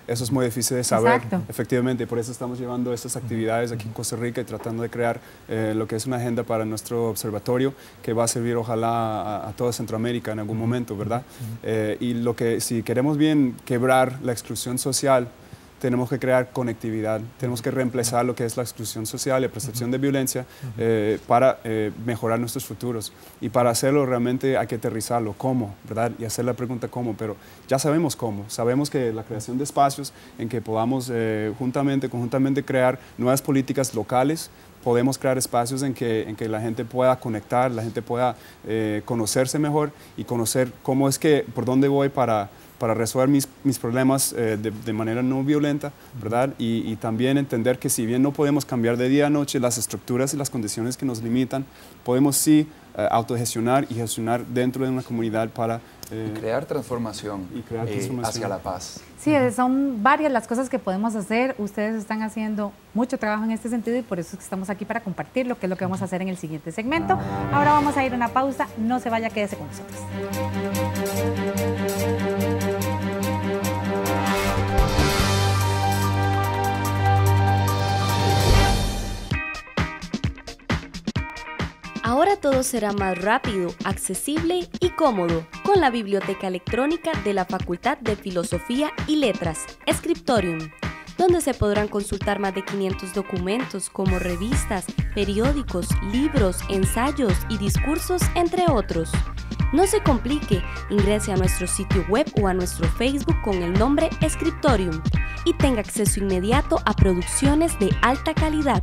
Eso es muy difícil de saber. Exacto. Efectivamente, por eso estamos llevando estas actividades aquí en Costa Rica y tratando de crear lo que es una agenda para nuestro observatorio que va a servir ojalá a toda Centroamérica en algún momento, ¿verdad? Y si queremos bien quebrar la exclusión social, tenemos que crear conectividad, tenemos que reemplazar lo que es la exclusión social y la percepción de violencia para mejorar nuestros futuros. Y para hacerlo realmente hay que aterrizarlo, ¿cómo? ¿Verdad? Y hacer la pregunta ¿cómo? Pero ya sabemos cómo. Sabemos que la creación de espacios en que podamos conjuntamente crear nuevas políticas locales, podemos crear espacios en que la gente pueda conectar, la gente pueda conocerse mejor y conocer cómo es que, por dónde voy para resolver mis problemas de manera no violenta, ¿verdad? Y también entender que si bien no podemos cambiar de día a noche las estructuras y las condiciones que nos limitan, podemos sí autogestionar y gestionar dentro de una comunidad para crear transformación, hacia la paz. Sí, son varias las cosas que podemos hacer. Ustedes están haciendo mucho trabajo en este sentido y por eso es que estamos aquí para compartirlo, que es lo que vamos a hacer en el siguiente segmento. Ahora vamos a ir a una pausa. No se vaya, quédese con nosotros. Ahora todo será más rápido, accesible y cómodo con la biblioteca electrónica de la Facultad de Filosofía y Letras, Scriptorium, donde se podrán consultar más de 500 documentos como revistas, periódicos, libros, ensayos y discursos, entre otros. No se complique, ingrese a nuestro sitio web o a nuestro Facebook con el nombre Scriptorium y tenga acceso inmediato a producciones de alta calidad.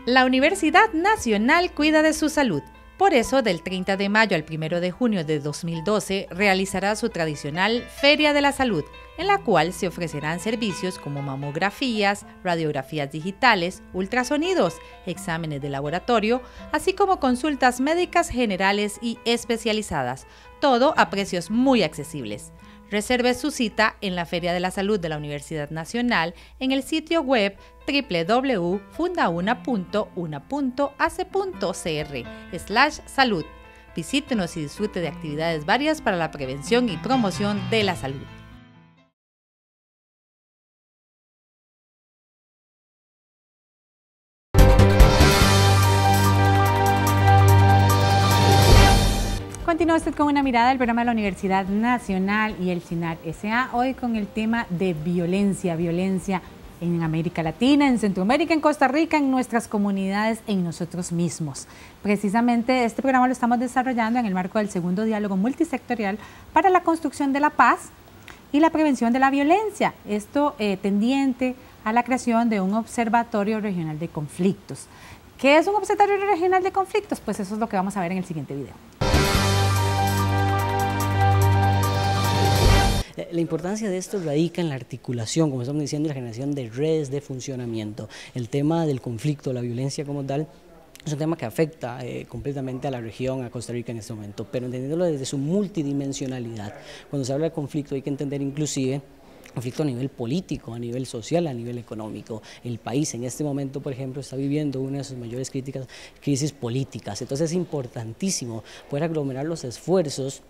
La Universidad Nacional cuida de su salud. Por eso, del 30 de mayo al 1 de junio de 2012, realizará su tradicional Feria de la Salud, en la cual se ofrecerán servicios como mamografías, radiografías digitales, ultrasonidos, exámenes de laboratorio, así como consultas médicas generales y especializadas, todo a precios muy accesibles. Reserve su cita en la Feria de la Salud de la Universidad Nacional en el sitio web www.fundauna.una.ac.cr/salud. Visítenos y disfrute de actividades varias para la prevención y promoción de la salud. Continúa usted con una mirada del programa de la Universidad Nacional y el CINAR S.A. Hoy con el tema de violencia en América Latina, en Centroamérica, en Costa Rica, en nuestras comunidades, en nosotros mismos. Precisamente este programa lo estamos desarrollando en el marco del segundo diálogo multisectorial para la construcción de la paz y la prevención de la violencia. Esto tendiente a la creación de un observatorio regional de conflictos. ¿Qué es un observatorio regional de conflictos? Pues eso es lo que vamos a ver en el siguiente video. La importancia de esto radica en la articulación, como estamos diciendo, la generación de redes de funcionamiento. El tema del conflicto, la violencia como tal, es un tema que afecta completamente a la región, a Costa Rica en este momento, pero entendiéndolo desde su multidimensionalidad. Cuando se habla de conflicto hay que entender inclusive conflicto a nivel político, a nivel social, a nivel económico. El país en este momento, por ejemplo, está viviendo una de sus mayores crisis políticas. Entonces es importantísimo poder aglomerar los esfuerzos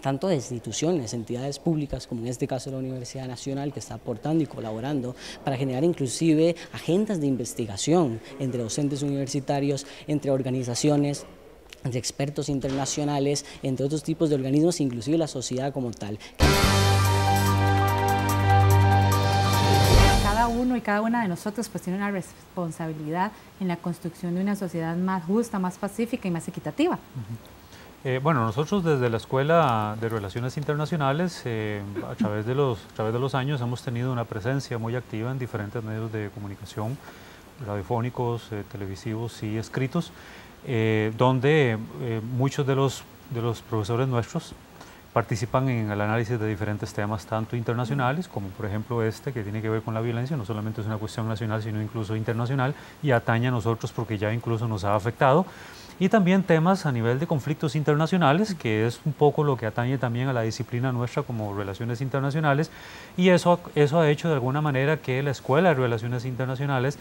tanto de instituciones, entidades públicas, como en este caso la Universidad Nacional, que está aportando y colaborando para generar inclusive agendas de investigación entre docentes universitarios, entre organizaciones, entre expertos internacionales, entre otros tipos de organismos, inclusive la sociedad como tal. Cada uno y cada una de nosotros pues tiene una responsabilidad en la construcción de una sociedad más justa, más pacífica y más equitativa. Bueno, nosotros desde la Escuela de Relaciones Internacionales, a través de los años, hemos tenido una presencia muy activa en diferentes medios de comunicación, radiofónicos, televisivos y escritos, donde muchos de los profesores nuestros participan en el análisis de diferentes temas, tanto internacionales como por ejemplo este que tiene que ver con la violencia. No solamente es una cuestión nacional, sino incluso internacional, y atañe a nosotros porque ya incluso nos ha afectado. Y también temas a nivel de conflictos internacionales, que es un poco lo que atañe también a la disciplina nuestra como Relaciones Internacionales, y eso ha hecho de alguna manera que la Escuela de Relaciones Internacionales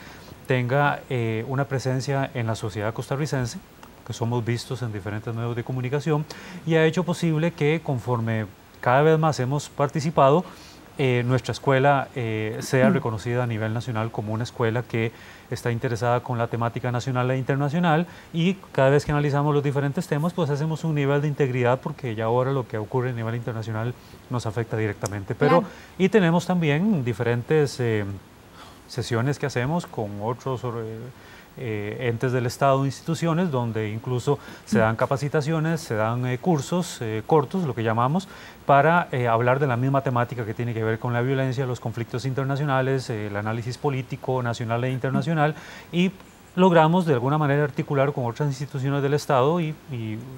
tenga una presencia en la sociedad costarricense, que somos vistos en diferentes medios de comunicación, y ha hecho posible que conforme cada vez más hemos participado, nuestra escuela sea reconocida a nivel nacional como una escuela que está interesada con la temática nacional e internacional, y cada vez que analizamos los diferentes temas pues hacemos un nivel de integridad, porque ya ahora lo que ocurre a nivel internacional nos afecta directamente. Pero, claro. Y tenemos también diferentes sesiones que hacemos con otros entes del Estado, instituciones, donde incluso se dan capacitaciones, se dan cursos cortos, lo que llamamos, para hablar de la misma temática que tiene que ver con la violencia, los conflictos internacionales, el análisis político nacional e internacional, y logramos de alguna manera articular con otras instituciones del Estado y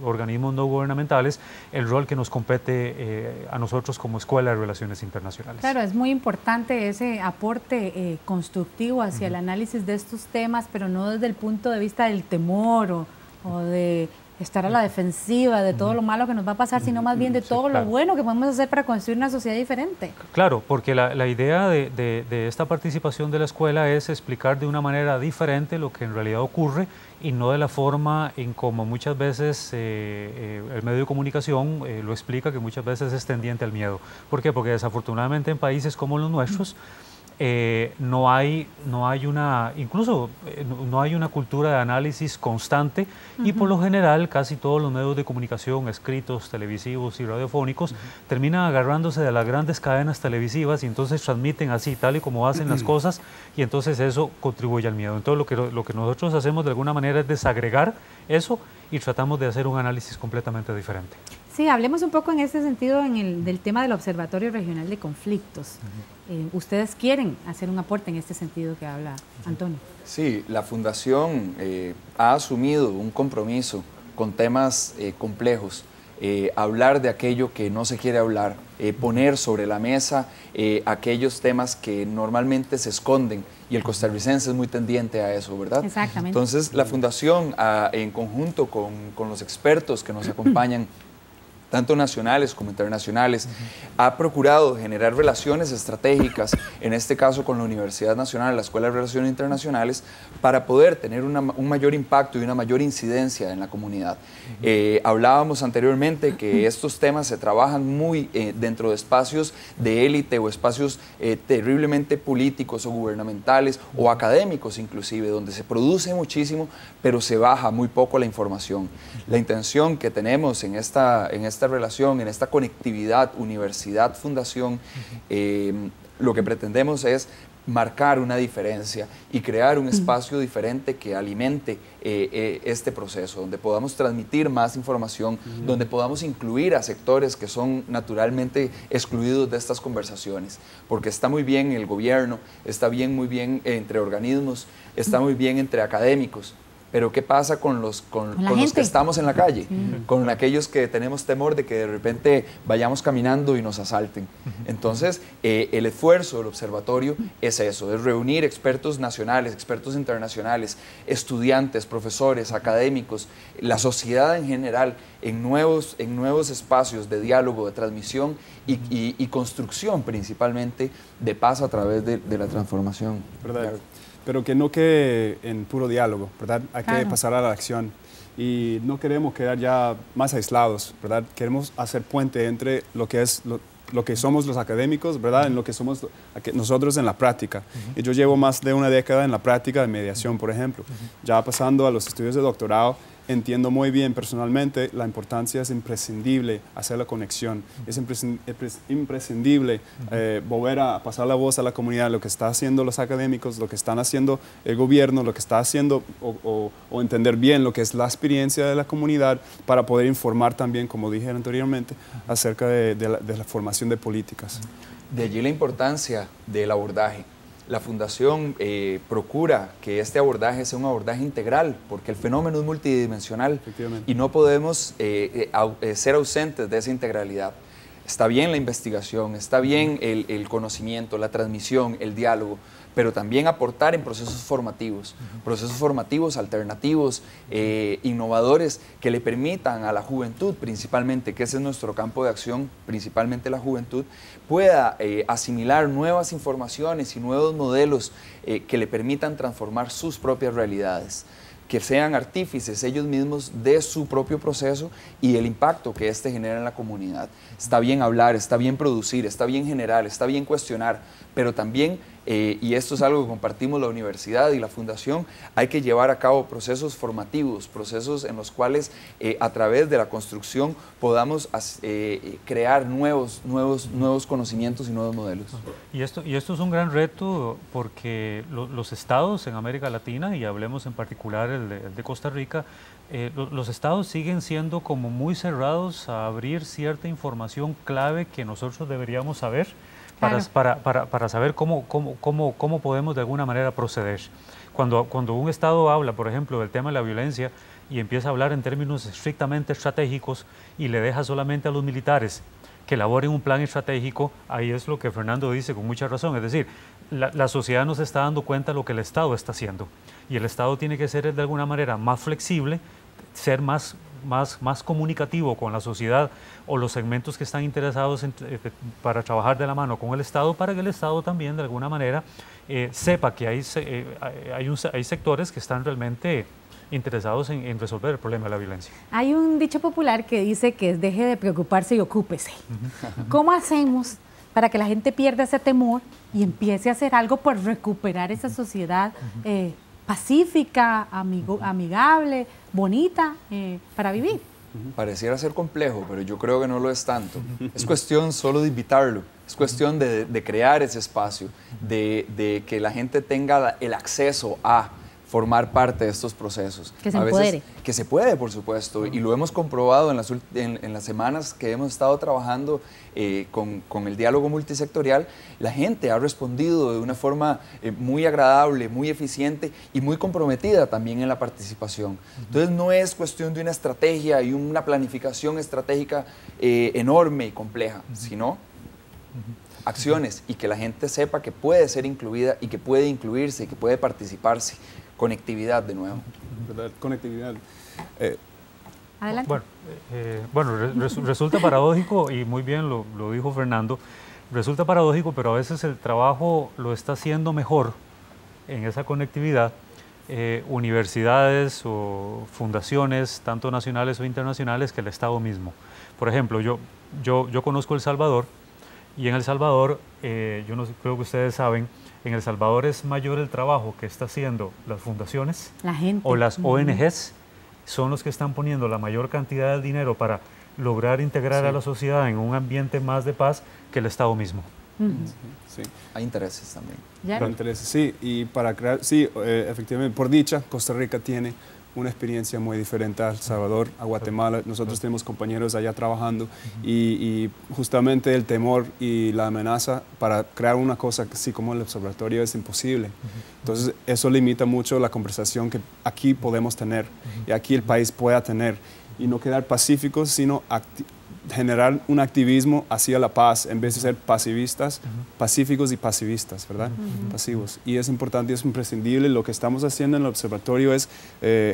organismos no gubernamentales el rol que nos compete a nosotros como Escuela de Relaciones Internacionales. Claro, es muy importante ese aporte constructivo hacia el análisis de estos temas, pero no desde el punto de vista del temor o de estar a la defensiva de todo lo malo que nos va a pasar, sino más bien de todo lo bueno que podemos hacer para construir una sociedad diferente. Claro, porque la idea de esta participación de la escuela es explicar de una manera diferente lo que en realidad ocurre, y no de la forma en como muchas veces el medio de comunicación lo explica, que muchas veces es tendiente al miedo. ¿Por qué? Porque desafortunadamente en países como los nuestros no hay una cultura de análisis constante, y por lo general casi todos los medios de comunicación, escritos, televisivos y radiofónicos, terminan agarrándose de las grandes cadenas televisivas y entonces transmiten así, tal y como hacen las cosas, y entonces eso contribuye al miedo. Entonces lo que nosotros hacemos de alguna manera es desagregar eso y tratamos de hacer un análisis completamente diferente. Sí, hablemos un poco en este sentido del tema del Observatorio Regional de Conflictos. ¿Ustedes quieren hacer un aporte en este sentido que habla Antonio? Sí, la Fundación ha asumido un compromiso con temas complejos, hablar de aquello que no se quiere hablar, poner sobre la mesa aquellos temas que normalmente se esconden, y el costarricense es muy tendiente a eso, ¿verdad? Exactamente. Entonces, la Fundación, en conjunto con los expertos que nos acompañan, tanto nacionales como internacionales, ha procurado generar relaciones estratégicas, en este caso con la Universidad Nacional, la Escuela de Relaciones Internacionales, para poder tener un mayor impacto y una mayor incidencia en la comunidad. Hablábamos anteriormente que estos temas se trabajan muy dentro de espacios de élite o espacios terriblemente políticos o gubernamentales o académicos inclusive, donde se produce muchísimo, pero se baja muy poco la información. La intención que tenemos en esta relación, en esta conectividad universidad-fundación, lo que pretendemos es marcar una diferencia y crear un espacio diferente que alimente este proceso, donde podamos transmitir más información, donde podamos incluir a sectores que son naturalmente excluidos de estas conversaciones, porque está muy bien el gobierno, está muy bien entre organismos, está muy bien entre académicos, Pero ¿qué pasa con los que estamos en la calle? Con aquellos que tenemos temor de que de repente vayamos caminando y nos asalten. Entonces, el esfuerzo del observatorio es eso, es reunir expertos nacionales, expertos internacionales, estudiantes, profesores, académicos, la sociedad en general, en nuevos espacios de diálogo, de transmisión y construcción principalmente de paz a través de la transformación. ¿Verdad? Pero que no quede en puro diálogo, ¿verdad? Hay que pasar a la acción y no queremos quedar ya más aislados, ¿verdad? Queremos hacer puente entre lo que es lo que somos los académicos, ¿verdad? En lo que somos nosotros en la práctica. Y yo llevo más de una década en la práctica de mediación, por ejemplo. Ya pasando a los estudios de doctorado, entiendo muy bien personalmente la importancia, es imprescindible hacer la conexión, es imprescindible volver a pasar la voz a la comunidad, lo que están haciendo los académicos, lo que están haciendo el gobierno, lo que está haciendo o entender bien lo que es la experiencia de la comunidad para poder informar también, como dije anteriormente, acerca de la formación de políticas. De allí la importancia del abordaje. La Fundación procura que este abordaje sea un abordaje integral, porque el fenómeno es multidimensional y no podemos ser ausentes de esa integralidad. Está bien la investigación, está bien el conocimiento, la transmisión, el diálogo, pero también aportar en procesos formativos alternativos, innovadores, que le permitan a la juventud principalmente, que ese es nuestro campo de acción, principalmente la juventud, pueda asimilar nuevas informaciones y nuevos modelos que le permitan transformar sus propias realidades, que sean artífices ellos mismos de su propio proceso y el impacto que éste genera en la comunidad. Está bien hablar, está bien producir, está bien generar, está bien cuestionar, pero también, y esto es algo que compartimos la universidad y la fundación, hay que llevar a cabo procesos formativos, procesos en los cuales a través de la construcción podamos crear nuevos conocimientos y nuevos modelos. Y esto es un gran reto porque los estados en América Latina, y hablemos en particular el de Costa Rica, los estados siguen siendo como muy cerrados a abrir cierta información clave que nosotros deberíamos saber para saber cómo podemos de alguna manera proceder. Cuando un estado habla, por ejemplo, del tema de la violencia y empieza a hablar en términos estrictamente estratégicos y le deja solamente a los militares que elaboren un plan estratégico, ahí es lo que Fernando dice con mucha razón, es decir, la sociedad no se está dando cuenta de lo que el Estado está haciendo y el Estado tiene que ser de alguna manera más flexible, ser más comunicativo con la sociedad o los segmentos que están interesados para trabajar de la mano con el Estado, para que el Estado también de alguna manera sepa que hay sectores que están realmente interesados en resolver el problema de la violencia. Hay un dicho popular que dice que es deje de preocuparse y ocúpese. ¿Cómo hacemos para que la gente pierda ese temor y empiece a hacer algo por recuperar esa sociedad pacífica, amigable, bonita para vivir? Pareciera ser complejo, pero yo creo que no lo es tanto. Es cuestión solo de invitarlo, es cuestión de crear ese espacio, de que la gente tenga el acceso a formar parte de estos procesos. Que se empodere. Que se puede, por supuesto, y lo hemos comprobado en las semanas que hemos estado trabajando con el diálogo multisectorial. La gente ha respondido de una forma muy agradable, muy eficiente y muy comprometida también en la participación. Entonces no es cuestión de una estrategia y una planificación estratégica enorme y compleja, sino acciones y que la gente sepa que puede ser incluida y que puede incluirse y que puede participarse. Conectividad de nuevo. ¿Verdad? Conectividad. Adelante. Resulta paradójico, y muy bien lo dijo Fernando, resulta paradójico, pero a veces el trabajo lo está haciendo mejor en esa conectividad universidades o fundaciones, tanto nacionales o internacionales, que el Estado mismo. Por ejemplo, yo conozco El Salvador, y en El Salvador, yo no sé, creo que ustedes saben, en El Salvador es mayor el trabajo que está haciendo las fundaciones o las ONGs, son los que están poniendo la mayor cantidad de dinero para lograr integrar a la sociedad en un ambiente más de paz que el Estado mismo. Sí. Hay intereses también. Hay intereses, sí, y para crear, sí, efectivamente, por dicha, Costa Rica tiene una experiencia muy diferente a El Salvador, a Guatemala. Nosotros tenemos compañeros allá trabajando y justamente el temor y la amenaza para crear una cosa así como el observatorio es imposible. Entonces eso limita mucho la conversación que aquí podemos tener y aquí el país pueda tener y no quedar pacíficos, sino generar un activismo hacia la paz en vez de ser pasivistas, pacíficos y pasivistas, ¿verdad? Pasivos. Y es importante y es imprescindible. Lo que estamos haciendo en el observatorio es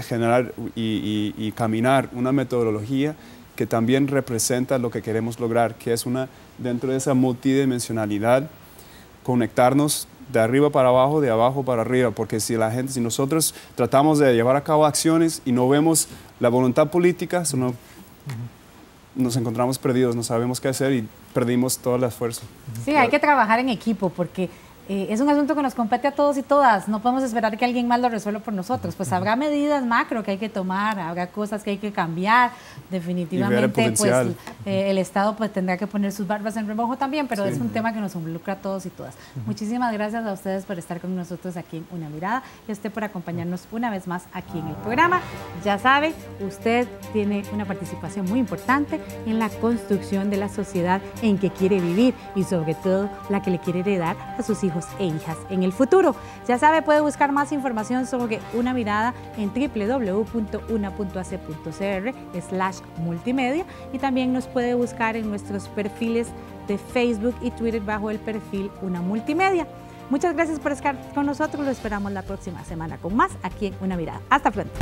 generar y caminar una metodología que también representa lo que queremos lograr, que es dentro de esa multidimensionalidad, conectarnos de arriba para abajo, de abajo para arriba, porque si nosotros tratamos de llevar a cabo acciones y no vemos la voluntad política, nos encontramos perdidos, no sabemos qué hacer y perdimos todo el esfuerzo. Sí, hay que trabajar en equipo porque es un asunto que nos compete a todos y todas. No podemos esperar que alguien más lo resuelva por nosotros. Pues habrá medidas macro que hay que tomar, habrá cosas que hay que cambiar. Definitivamente, pues el Estado pues tendrá que poner sus barbas en remojo también, pero es un tema que nos involucra a todos y todas. Muchísimas gracias a ustedes por estar con nosotros aquí en Una Mirada y a usted por acompañarnos una vez más aquí en el programa. Ya sabe, usted tiene una participación muy importante en la construcción de la sociedad en que quiere vivir y sobre todo la que le quiere heredar a sus hijos e hijas en el futuro. Ya sabe, puede buscar más información sobre Una Mirada en www.una.ac.cr/multimedia y también nos puede buscar en nuestros perfiles de Facebook y Twitter bajo el perfil Una Multimedia. Muchas gracias por estar con nosotros. Lo esperamos la próxima semana con más aquí en Una Mirada. Hasta pronto.